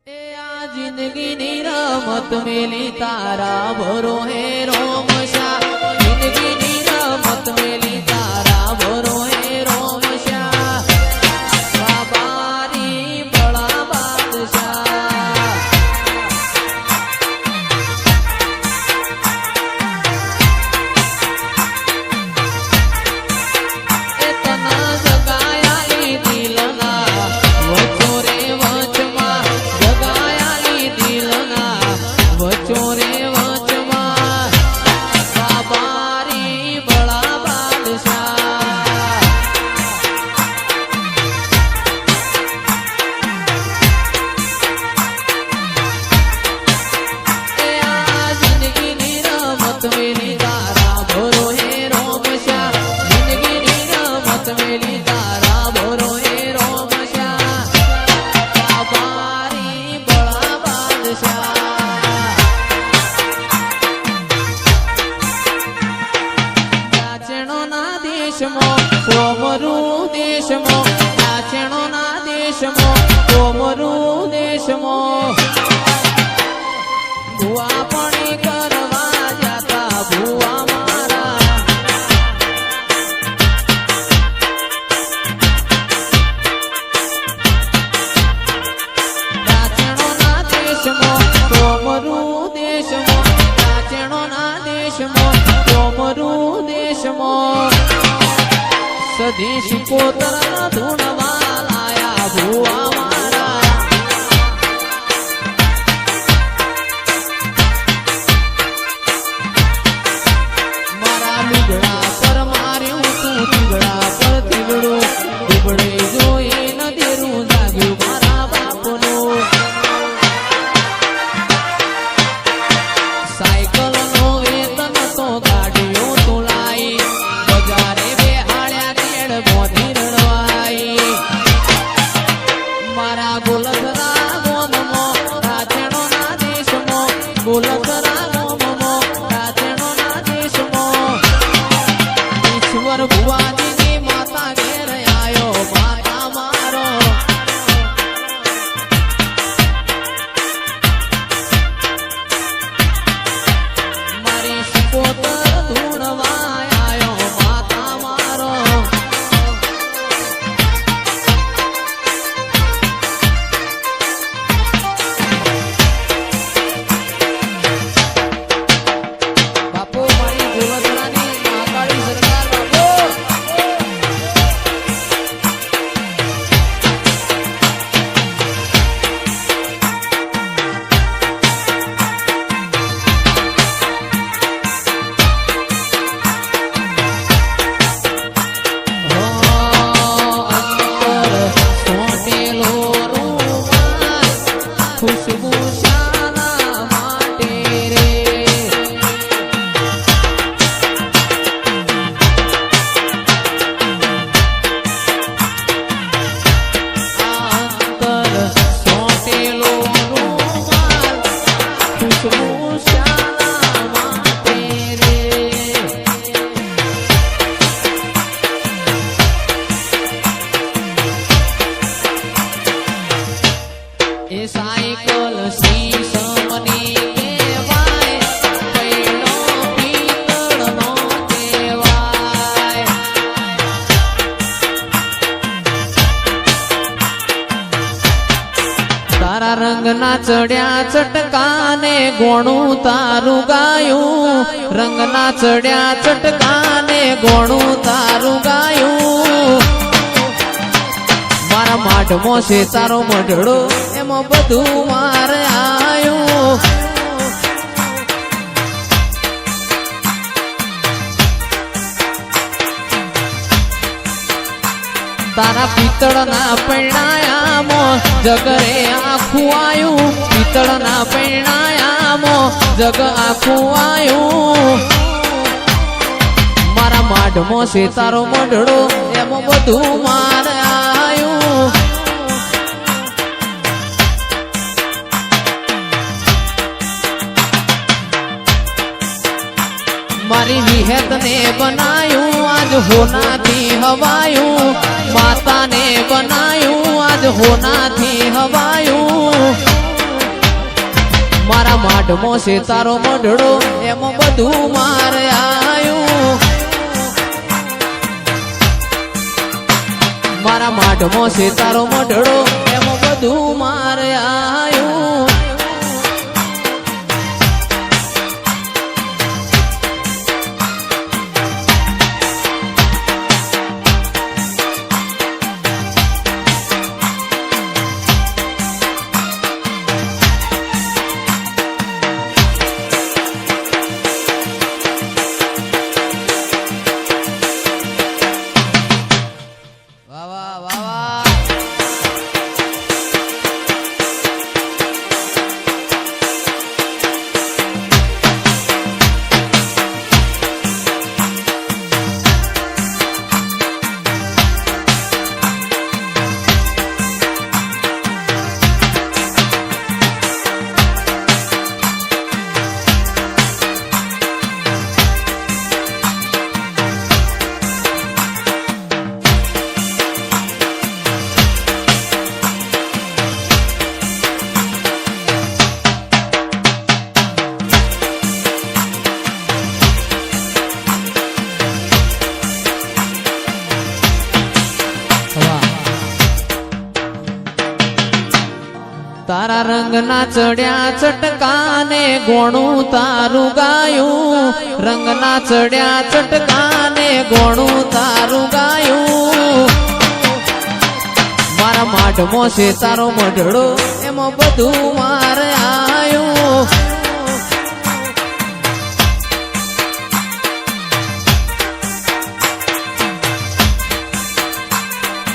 ए आ जिंदगी नी रमत मेली तारा भरो है रोमशा। जिंदगी नी रमत मेली तारा भरो है रोमशा। बाबारी बड़ा बादशाह इतना जगाया ली दिलना वचो रे वचमा। जगाया ली दिलना वचो रे वचमा। बाबारी बड़ा बादशाह ए आ जिंदगी नी रमत मेली तारा भरो है रोमशा। जिंदगी नी रमत मेली तारा भरो है रोमशा। बाबारी बड़ा बादशाह नाचणो ना देश मो कोमरू देश मो। नाचणो ना देश मो कोमरू देश मो। भुआ पाणी करवा जाता भुआ मारा। नाचणो ना देश मो कोमरू देश मो। नाचणो ना देश मो कोमरू देश मो। सदेश पोतरा धुणवा लाया भुआ मारा। मारा लुगड़ा पर मार्યું તું તીગડા પર તીગડું। તીગડે જોઈ ન દેરું જાગ્યું મારા બાપનું। સાયકલનો વેતન તો ગાડીઓ તું લાઈ। બજારે બેહાડ્યા કેળ મોથી રડવાઈ। મારા ગોલધરા ગોમમો રાચણો ના દેશમો। ગોલધરા ગોમમો રાચણો ના દેશમો। ઈશ્વર ભુવાજીની માતા ઘેર આયો માતા મારો। મારી શિકોતર ધૂણવા આયો માતા મારો। બાપુ મારી ગોલધરાની મહાકાળી સરકાર બાપુ। અંતર સોટેલો રૂમાલ ખુશ્બુ શાના માટે રે। અંતર સોટેલો રૂમાલ ખુશ્બુ શાના માટે રે। એ સાયકલ શીશમની કહેવાય। પૈડો પિત્તળનો કહેવાય। તારા રંગના ચડ્યા ચટકાને ગોણું તારું ગાયું। રંગના ચડ્યા ચટકાને ગોણું તારું ગાયું। મારા માઢમો છે તારો મઢડો એમાં બધું મારે આયું। તારા પિત્તળના પૈણાયામો જગરે આખું આયું। પિત્તળના પૈણાયામો જગ આખું આયું। મારા માઢમો છે તારો મઢડો એમાં બધું મારે આયું। મારી વિહેતને બનાયું આજ હોનાથી હવાયું। માતાને બનાયું આજ હોનાથી હવાયું। માઢમો છે તારો મઢડો એમાં બધું મારે આયું મારા માઢમો છે તારો મઢડો એમાં બધું મારે આયું તારા રંગના ચડ્યા ચટકાને ગોણું તારું ગાયું રંગના ચડ્યા ચટકાને ગોણું તારું ગાયું મારા માઢમો છે તારો મઢડો એમાં બધું મારે આયું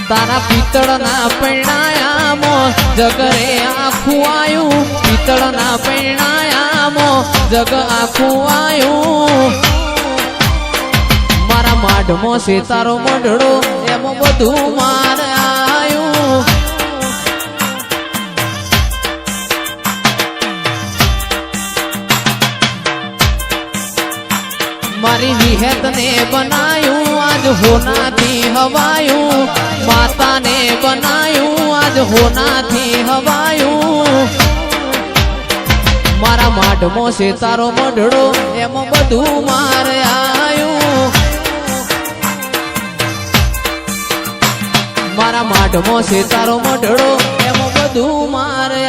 તારા પિત્તળના પૈણાયામાં જગરે આખું આયું પિત્તળના પૈણાયામાં જગ આખું આયું મારા માઢમો છે તારો મઢડો એમાં બધું મારે આયું મારી વિહેત ને બનાયું આજ હોનાથી હવાયું માતાને બનાયું આજ હોનાથી હવાયું મારા માઢમો છે તારો મઢડો એમાં બધું મારે આયું મારા માઢમો છે તારો મઢડો એમાં બધું મારે